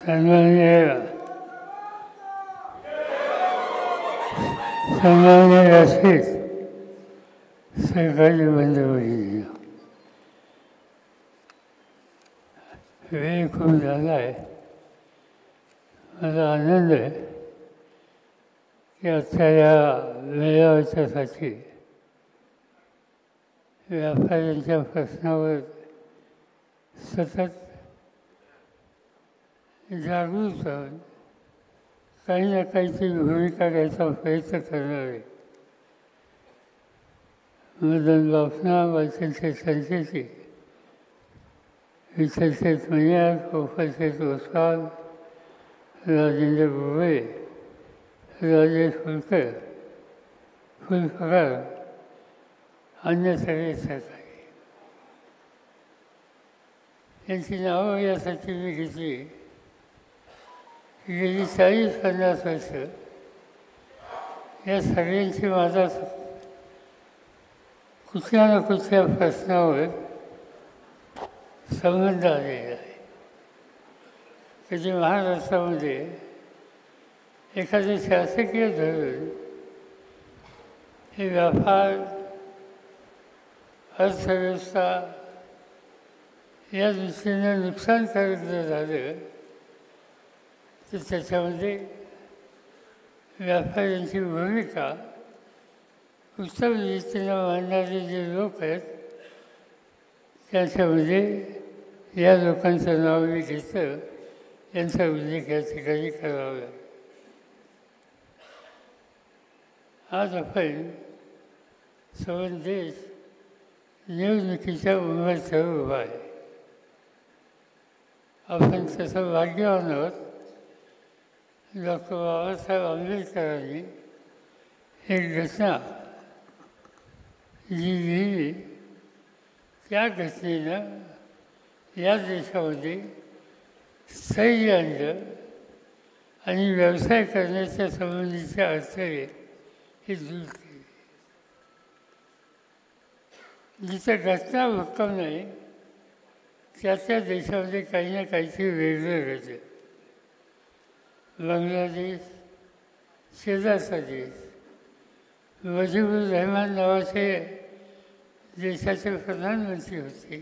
सन्माननीय राष्ट्रीय सरकारी बंधू वेळ खूप झाला आहे. मला आनंद आहे की आजच्या या मेळाव्याच्यासाठी व्यापाऱ्यांच्या प्रश्नावर सतत जागृत राहून काही ना काहीतरी भूमिका घ्यायचा प्रयत्न करणार आहे. मदन बापना, वाचनचे संचेती, विठ्ठलशेठ मणियार, गोपालशेठ ओसवाल, राजेंद्र गुळे, राजेश फुलकर, फुलपगार, अन्य सगळे सहकारी यांची नावं यासाठी मी घेतली. गेली 40-50 वर्ष या सगळ्यांची माझा कुठल्या ना कुठल्या प्रश्नावर संबंध आलेला आहे. कधी महाराष्ट्रामध्ये एखादे शासकीय धोरण हे व्यापार, अर्थव्यवस्था या दृष्टीने नुकसानकारक जर झालं तर त्याच्यामध्ये व्यापाऱ्यांची भूमिका उत्तम रीतीनं मांडणारे जे लोक आहेत त्याच्यामध्ये या लोकांचं नाव मी घेतलं, यांचा उल्लेख या ठिकाणी करावा लागेल. आज आपण संपूर्ण देश निवडणुकीच्या उंबरठ्यावर उभा आहे. आपण तसं भाग्यवान आहोत. डॉक्टर बाबासाहेब आंबेडकरांनी एक घटना जी लिहिली, त्या घटनेनं या देशामध्ये स्थैर्य आणलं आणि व्यवसाय करण्याच्या संबंधीचे अडथळे हे दूर केले. जिथं घटना भक्कम नाही त्या देशामध्ये काही ना काहीतरी वेगळं घडलं. बांगलादेश शेजारचा देश, मुजीबुर रहमान नावाचे देशाचे प्रधानमंत्री होते.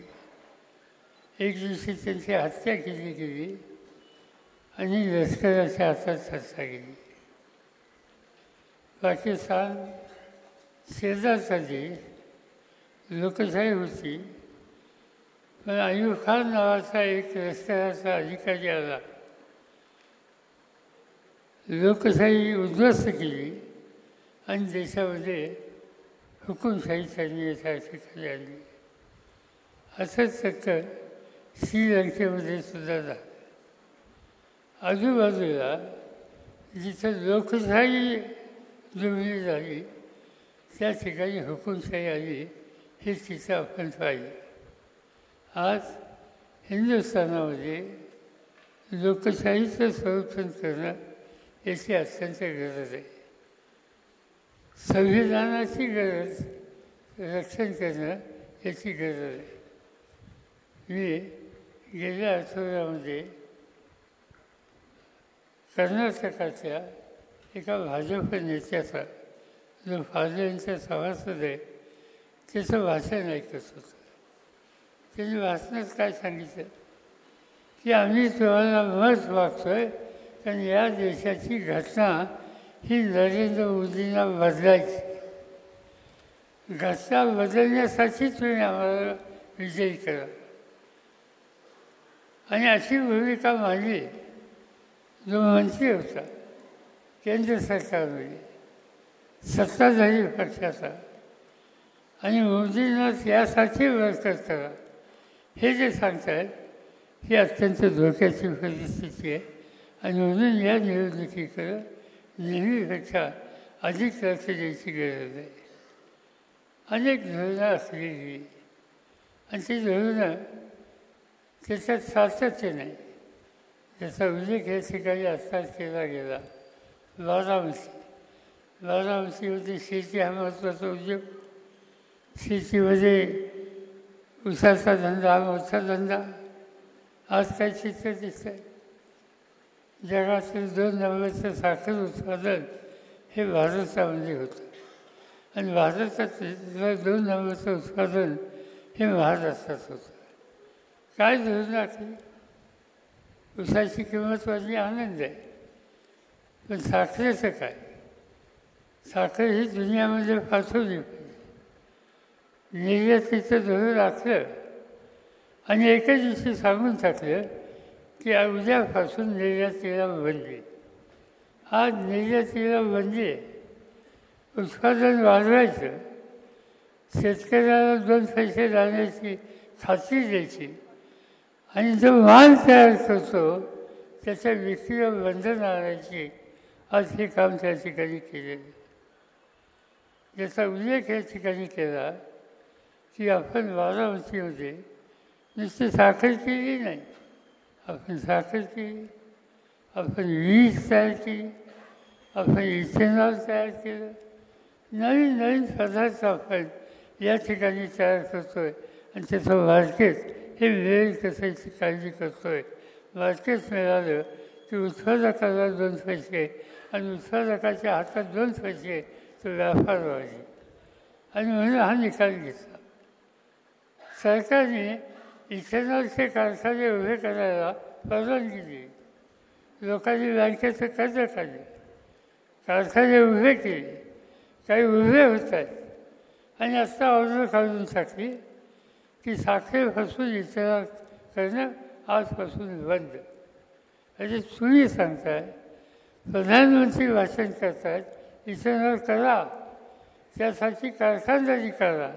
एक दिवशी त्यांची हत्या केली गेली आणि लष्कराच्या हातात सत्ता गेली. पाकिस्तान शेजारचा देश, लोकशाही होती, पण अयूब खान नावाचा एक लष्कराचा अधिकारी आला, लोकशाही उद्ध्वस्त केली आणि देशामध्ये हुकुमशाही त्यांनी या ठिकाणी आणली. असंच चक्कर श्रीलंकेमध्ये सुद्धा झालं. आजूबाजूला जिथं लोकशाही जुळली झाली त्या ठिकाणी हुकुमशाही आली, हे चित्र आपण पाहिलं. आज हिंदुस्थानामध्ये लोकशाहीचं संरक्षण करणं याची अत्यंत गरज आहे. संविधानाची गरज रक्षण करणं याची गरज आहे. मी गेल्या आठवड्यामध्ये कर्नाटकाच्या एका भाजप नेत्याचा, जो फारलेंचा सभासद आहे, त्याचं भाषण ऐकत होतं. त्यांनी भाषणात काय सांगितलं की आम्ही तुम्हाला मत मागतोय, कारण या देशाची घटना ही नरेंद्र मोदींना बदलायची. घटना बदलण्यासाठी तुम्ही आम्हाला विजयी करा. आणि अशी भूमिका मांडली जो मंत्री होता केंद्र सरकारमध्ये, सत्ताधारी पक्षाचा, आणि मोदींना यासाठी बळकट करा हे जे सांगतायत ही अत्यंत धोक्याची परिस्थिती आहे. आणि म्हणून या निवडणुकीकडं नेहमीपेक्षा अधिक लक्ष द्यायची गरज आहे. अनेक धोरणं असलेली आणि ती धोरणं त्याच्यात सातत्य नाही. त्याचा उल्लेख या ठिकाणी आत्ताच केला गेला. बारामतीमध्ये शेती हा महत्त्वाचा उद्योग. शेतीमध्ये ऊसाचा धंदा हा मोठा धंदा. आज काय चित्र दिसतं आहे. जगातील 2/90 साखर उत्पादन हे भारतामध्ये होतं आणि भारतातील 2/90 उत्पादन हे महाराष्ट्रात होतं. काय धोरण आखली? ऊसाची किंमत वाढली, आनंद आहे, पण साखरेचं काय? साखर ही दुनियामध्ये पाठवली पाहिजे. निर्यातीचं धोरण आखलं आणि एका दिवशी सांगून टाकलं की उद्यापासून निर्यातीला बंदी. आज निर्यातीला बंदी आहे. उत्पादन वाढवायचं, शेतकऱ्याला 2 पैसे राहण्याची खात्री द्यायची आणि जो माल तयार करतो त्याच्या विक्रीवर बंधन आणायची. आज हे काम त्या ठिकाणी केलेलं. ज्याचा उल्लेख या ठिकाणी केला की आपण बारामतीमध्ये नुसती साखर केली नाही, आपण साखर केली, आपण वीज तयार केली, आपण इथेनॉल तयार केलं, नवीन नवीन पदार्थ आपण या ठिकाणी तयार करतो आहे आणि त्याचं मार्केट हे मिळेल कसं याची काळजी करतो आहे. मार्केट मिळालं की उत्पादकाला 2 पैसे आणि उत्पादकाच्या हातात 2 पैसे तो व्यापार वाढेल आणि म्हणून हा निकाल घेतला. सरकारने इथेनॉलचे कारखाने उभे करायला परवानगी दिली. लोकांनी बँकेचं कर्ज काढले, कारखाने उभे केले, काही उभे होत आहेत आणि आत्ता ऑर्डर काढून टाकली की साखरेपासून इथेनॉल करणं आजपासून बंद. म्हणजे तुम्ही सांगताय, प्रधानमंत्री भाषण करतायत इथेनॉल करा, त्यासाठी कारखानदारी करा.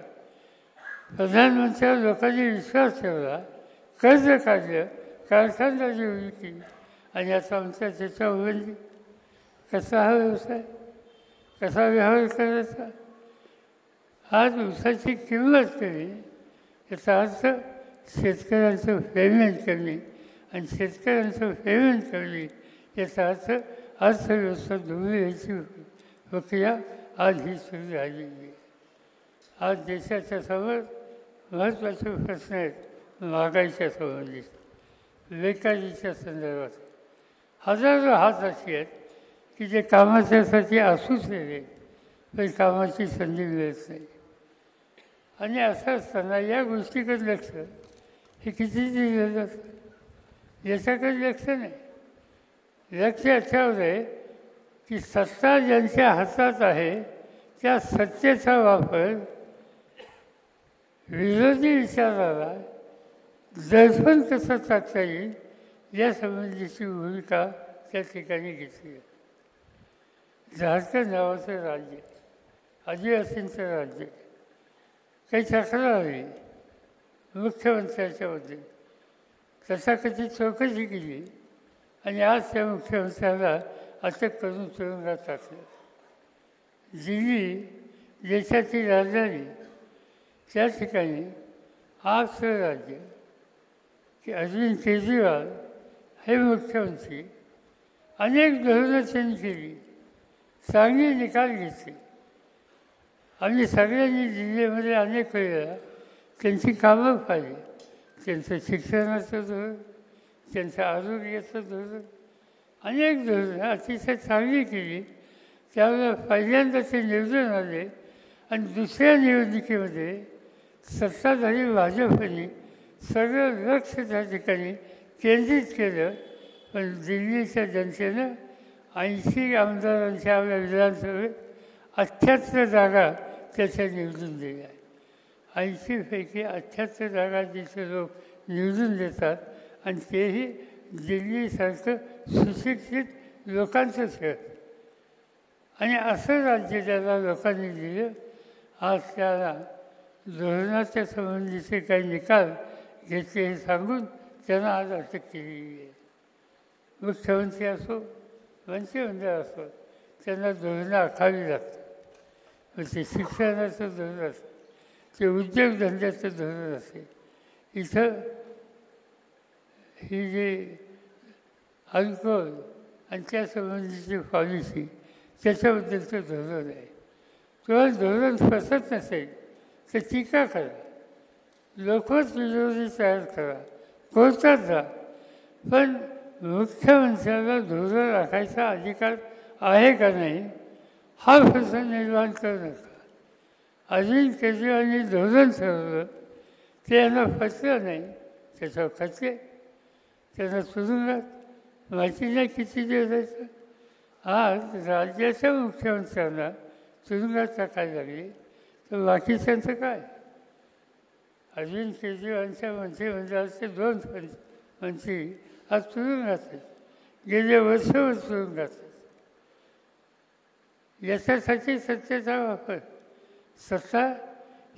प्रधानमंत्र्यांवर लोकांनी विश्वास ठेवला, कर्ज काढलं, कारखानदारी उभी केली आणि आता आमच्या त्याच्यावर बंदी. कसा हा व्यवसाय, कसा व्यवहार करायचा? आज ऊसाची किंमत कमी, याचा अर्थ शेतकऱ्यांचं पेमेंट कमी आणि शेतकऱ्यांचं पेमेंट कमी याचा अर्थ अर्थव्यवस्था डुबण्याची प्रक्रिया आज ही सुरू झालेली आहे. आज देशाच्या समोर महत्त्वाचे प्रश्न आहेत. महागाईच्या संबंधित, बेकारीच्या संदर्भात हजारो हात असे आहेत की जे कामाच्यासाठी असूच नाही, पण कामाची संधी मिळत नाही. आणि असं असताना या गोष्टीकडे लक्ष हे किती दिलं जातं, याच्याकडे लक्ष नाही. लक्ष याच्यावर आहे की सत्ता ज्यांच्या हातात आहे त्या सत्तेचा वापर विरोधी विचाराला दडपण कसं टाकता येईल यासंबंधीची भूमिका त्या ठिकाणी घेतली आहे. झारखंड नावाचं राज्य, आदिवासींचं राज्य, काही तक्रार आली मुख्यमंत्र्याच्याबद्दल, तथाकथित चौकशी केली आणि आज त्या मुख्यमंत्र्याला अटक करून तुरुंगात टाकलं. दिल्ली देशाची राजधानी, त्या ठिकाणी आजचं राज्य की अरविंद केजरीवाल हे मुख्यमंत्री, अनेक धोरणं त्यांनी केली, चांगले निकाल घेतले. आम्ही सगळ्यांनी दिल्लीमध्ये अनेक वेळेला त्यांची कामं पाहिली. त्यांचं शिक्षणाचं धोरण, त्यांचं आरोग्याचं धोरण, अनेक धोरणं अतिशय चांगली केली. त्यावेळेला पहिल्यांदा ते निवडून आले आणि दुसऱ्या निवडणुकीमध्ये सत्ताधारी भाजपने सगळं लक्ष त्या ठिकाणी केंद्रित केलं. पण दिल्लीच्या जनतेनं 80 आमदारांच्या आपल्या विधानसभेत 78 जागा त्याच्या निवडून दिल्या. 80 पैकी 78 जागा तिथे लोक निवडून देतात आणि तेही दिल्लीसारखं सुशिक्षित लोकांचं शहर. आणि असं राज्य ज्याला लोकांनी दिलं, आज त्याला धोरणाच्या संबंधीचे काही निकाल घेतले हे सांगून त्यांना आज अटक केलेली आहे. मुख्यमंत्री असो, मंत्रिमंडळ असो, त्यांना धोरणं आखावी लागतात. मग ते शिक्षणाचं धोरण असेल, ते उद्योगधंद्याचं धोरण असेल. इथं ही जी अल्कोहोल आणि त्यासंबंधीची पॉलिसी, त्याच्याबद्दलचं धोरण आहे. केवळ धोरण पसत नसेल तर टीका करा, लोकमत विरोधी तयार करा, कोर्टात जा, पण मुख्यमंत्र्याला धोरण राखायचा अधिकार आहे का नाही हा प्रश्न निर्माण करू नका. अरविंद केजरीवालनी धोरण ठरवलं ते यांना पटलं नाही, त्याच्यावर खचले, त्यांना तुरुंगात माहिती नाही किती दिवस जायचं. आज राज्याच्या मुख्यमंत्र्यांना तुरुंगात टाकायला लागले तर बाकीच्यांचं काय? अरविंद केजरीवालच्या मंत्रिमंडळाचे 2 मंत्री आज तुरुंगात आहेत, गेले वर्षभर तुरुंगात आहेत. याच्यासाठी सत्तेचा वापर, सत्ता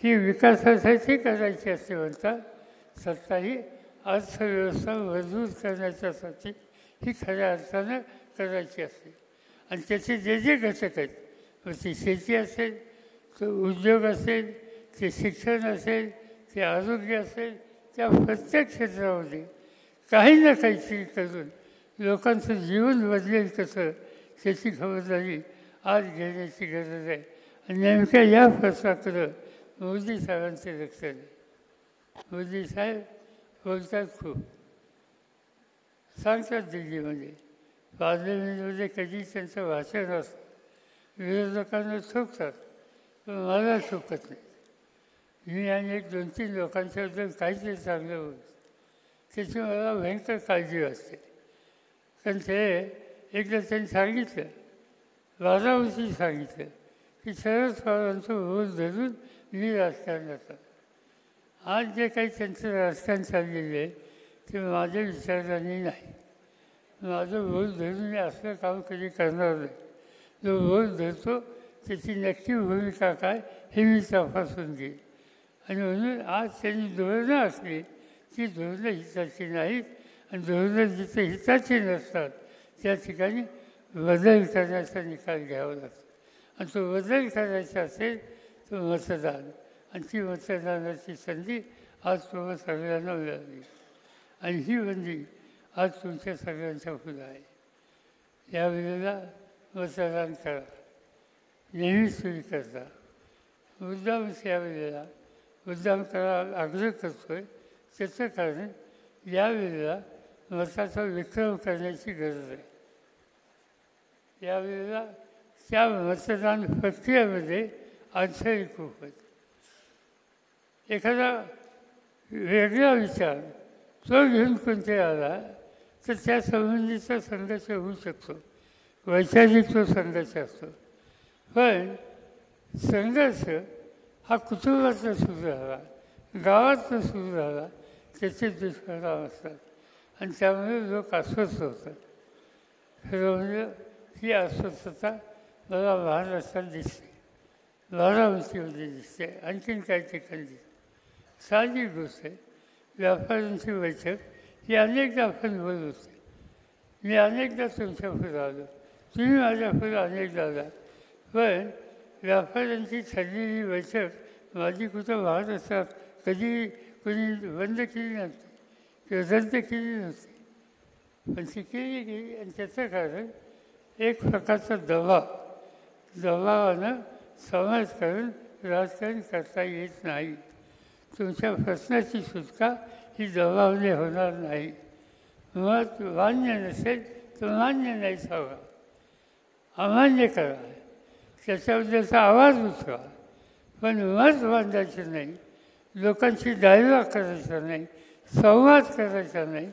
ही विकासासाठी करायची असते म्हणता, सत्ता ही अर्थव्यवस्था मजबूत करण्याच्यासाठी ही खऱ्या अर्थानं करायची असते. आणि त्याचे जे जे घटक आहेत, मग ती शेती असेल, तो उद्योग असेल, ते शिक्षण असेल, ते आरोग्य असेल, त्या प्रत्येक क्षेत्रामध्ये काही ना काहीतरी करून लोकांचं जीवन बदलेल कसं त्याची खबरदारी आज घेण्याची गरज आहे. आणि नेमक्या या प्रश्नाकडं मोदी साहेबांचे लक्ष आहे. मोदी साहेब बोलतात खूप, सांगतात दिल्लीमध्ये, पार्लमेंटमध्ये कधी त्यांचं भाषण असतं, विरोधकांना ठोकतात, पण मला ठोकत नाही. मी आणि 2-3 लोकांच्याबद्दल काहीतरी चांगलं बोलतो, त्याची मला भयंकर काळजी वाटते. कारण ते एकदा त्यांनी सांगितलं, 12 वर्षी सांगितलं की शरद पवारांचं बोल धरून मी राजकारणात. आज जे काही त्यांचं राजकारण चाललेलं आहे ते माझ्या विचारांनी नाही. माझं बोल धरून मी असलं काम कधी करणार नाही. जो बोल धरतो त्याची नक्की भूमिका काय हे मी तपासून घेईन. आणि म्हणून आज त्यांनी धोरणं असली ती धोरणं हिताची नाहीत, आणि धोरणं जिथे हिताची नसतात त्या ठिकाणी बदल करण्याचा निकाल घ्यावा लागतो. आणि तो बदल करायचा असेल तर मतदान, आणि ती मतदानाची संधी आज तुम्हाला सगळ्यांना मिळाली. आणि ही बंदी आज तुमच्या सगळ्यांच्या पुढं आहे. यावेळेला मतदान करा, नेहमीच तुम्ही करता. मुद्दामच यावेळेला मुद्दाम करायला आग्रह करतो आहे. त्याचं कारण यावेळेला मताचा विक्रम करण्याची गरज आहे. यावेळेला त्या मतदान प्रक्रियेमध्ये अडचणी खूप आहेत. एखादा वेगळा विचार तो घेऊन कोणते आला तर त्या संबंधीचा संघर्ष होऊ शकतो, वैचारिक तो संघर्ष असतो. पण संघर्ष हा कुटुंबातनं सुरू झाला, गावातनं सुरू झाला, त्याचे दुष्परिणाम असतात. आणि त्यामुळे लोक अस्वस्थ होतात. खरं म्हणजे ही अस्वस्थता मला महाराष्ट्रात दिसते, बारामतीमध्ये दिसते, आणखीन काही ठिकाणी दिसते. साहजिक गोष्ट आहे. व्यापाऱ्यांची बैठक ही अनेकदा आपण बोलत होते. मी अनेकदा तुमच्या पुढे आलो, तुम्ही माझ्या पुढे अनेकदा आला. पण व्यापाऱ्यांची ठरलेली बैठक माझी कुठं महाराष्ट्रात कधी कोणी बंद केली नव्हती किंवा रद्द केली नव्हती. पण ती केली गेली. आणि त्याचं कारण एक प्रकारचा दबावानं समाजकारण राजकारण करता येत नाही. तुमच्या प्रश्नाची सुटका ही दबावाने होणार नाही. मत मान्य नसेल तर मान्य नाहीच हवा, अमान्य करा, त्याच्याबद्दलचा आवाज उठवा, पण मत बांधायचं नाही, लोकांची डायलॉग करायचा नाही, संवाद करायचा नाही.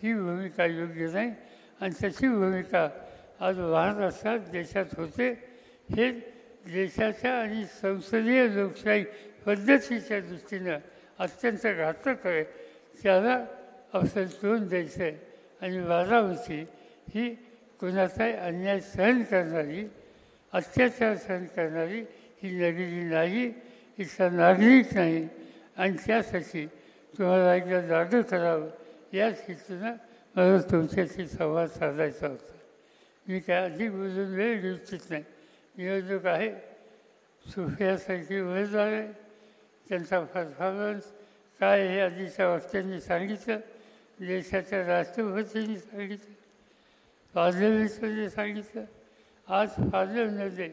ही भूमिका योग्य नाही. आणि त्याची भूमिका आज महाराष्ट्रात देशात होते. हे देशाच्या आणि संसदीय लोकशाही पद्धतीच्या दृष्टीनं अत्यंत घातक आहे. त्याला असं तोंड द्यायचं आहे. आणि बारामती ही कुणाचाही अन्याय सहन करणारी, अत्याचार सहन करणारी ही नगरी नाही, इथला नागरिक नाही. आणि त्यासाठी तुम्हाला एकदा जागं करावं याच हेतूनं मला तुमच्याशी संवाद साधायचा होता. मी काय अधिक बोलून वेळ घेऊ इच्छित नाही. नियोजक आहे, सुफियासारखी उमेदवार आहे, त्यांचा परफॉर्मन्स काय हे आधीच्या वक्त्यांनी सांगितलं, देशाच्या राष्ट्रपतींनी सांगितलं, पार्लमेंटमध्ये सांगितलं. आज पार्लमेंटमध्ये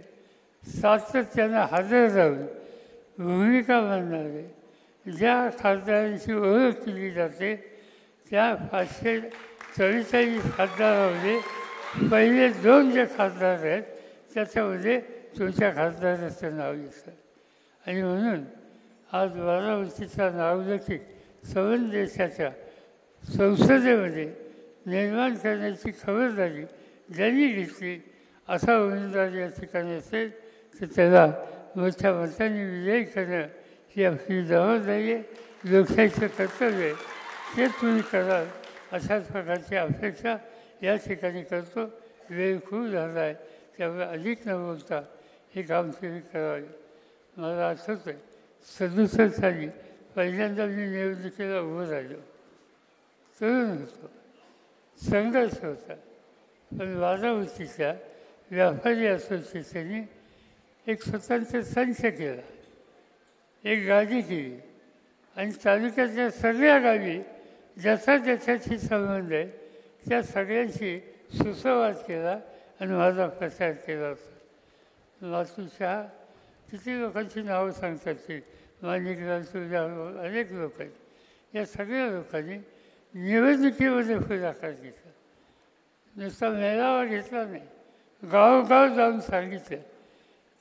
सातत्यानं हजर राहून भूमिका मांडणारे ज्या खासदारांची ओळख केली जाते त्या 500 44 खासदारामध्ये पहिले 2 जे खासदार आहेत त्याच्यामध्ये तुमच्या खासदाराचं नाव येतं. आणि म्हणून आज बारामतीचा नावलौकिक संबंध देशाच्या संसदेमध्ये निर्माण करण्याची खबरदारी ज्यांनी घेतली असा उमेदवार या ठिकाणी असेल तर त्याला मोठ्या मतांनी विजयी करणं ही आपली जबाबदारी आहे, लोकशाहीचं कर्तव्य आहे. ते तुम्ही कराल अशाच प्रकारची अपेक्षा या ठिकाणी करतो. वेळ खूप झाला आहे, त्यामुळे अधिक न बोलता हे काम तुम्ही करावे. मला आठवतं आहे 67 साली पहिल्यांदा मी निवडणुकीला उभं राहिलो. तरुण होतो, संघर्ष होता. पण बारामतीच्या व्यापारी असोसिएशनने एक स्वतंत्र संच केला, एक गाडी केली आणि तालुक्यातल्या सगळ्या गावी ज्याचा ज्याच्याशी संबंध आहे त्या सगळ्यांशी सुसंवाद केला आणि माझा प्रचार केला होता. लातूरच्या किती लोकांची नावं सांगतात की माणिकलाल तुझ्या अनेक लोक आहेत. या सगळ्या लोकांनी निवडणुकीमध्ये पुढाकार घेतला. नुसता मेळावा घेतला नाही, गावोगाव जाऊन सांगितलं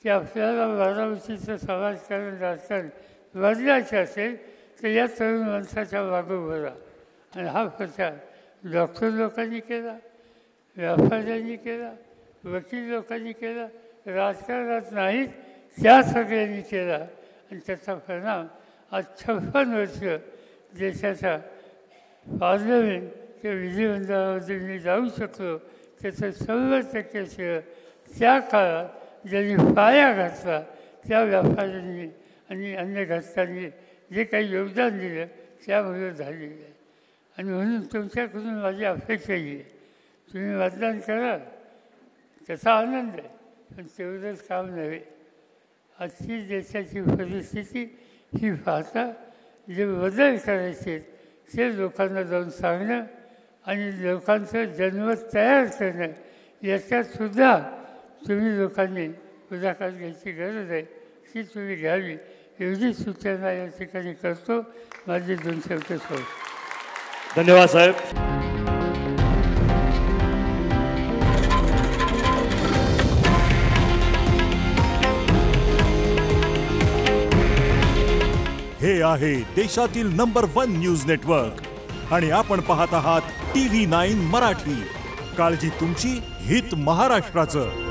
की आपल्याला बारामतीचं समाजकारण राजकारण बदलायचं असेल तर या तरुण माणसाच्या मागं उभं राहा. आणि हा प्रचार डॉक्टर लोकांनी केला, व्यापाऱ्यांनी केला, वकील लोकांनी केला, राजकारणात नाहीत त्या सगळ्यांनी केला. आणि त्याचा परिणाम आज 56 वर्ष देशाच्या पार्लमेंट किंवा विधिमंडळामध्ये मी जाऊ शकलो त्याचं 100% श्रेय त्या काळात ज्यांनी पाया घातला त्या व्यापाऱ्यांनी आणि अन्य घटकांनी जे काही योगदान दिलं त्यामुळे झालेलं आहे. आणि म्हणून तुमच्याकडून माझी अपेक्षा ही आहे, तुम्ही मतदान कराल त्याचा आनंद आहे, पण तेवढंच काम नव्हे. आजची देशाची परिस्थिती ही पाहता जे बदल करायचे ते लोकांना जाऊन सांगणं आणि लोकांचं जनमत तयार करणं याच्यातसुद्धा तुम्ही लोकांनी पुढाकार घ्यायची गरज आहे. ती तुम्ही घ्यावी एवढी सूचना या ठिकाणी करतो. माझे 2 शब्द सोड. धन्यवाद साहेब. हे आहे देशातील नंबर 1 न्यूज नेटवर्क आणि आपण पाहत आहात TV9 मराठी. काळजी तुमची, हित महाराष्ट्राचं.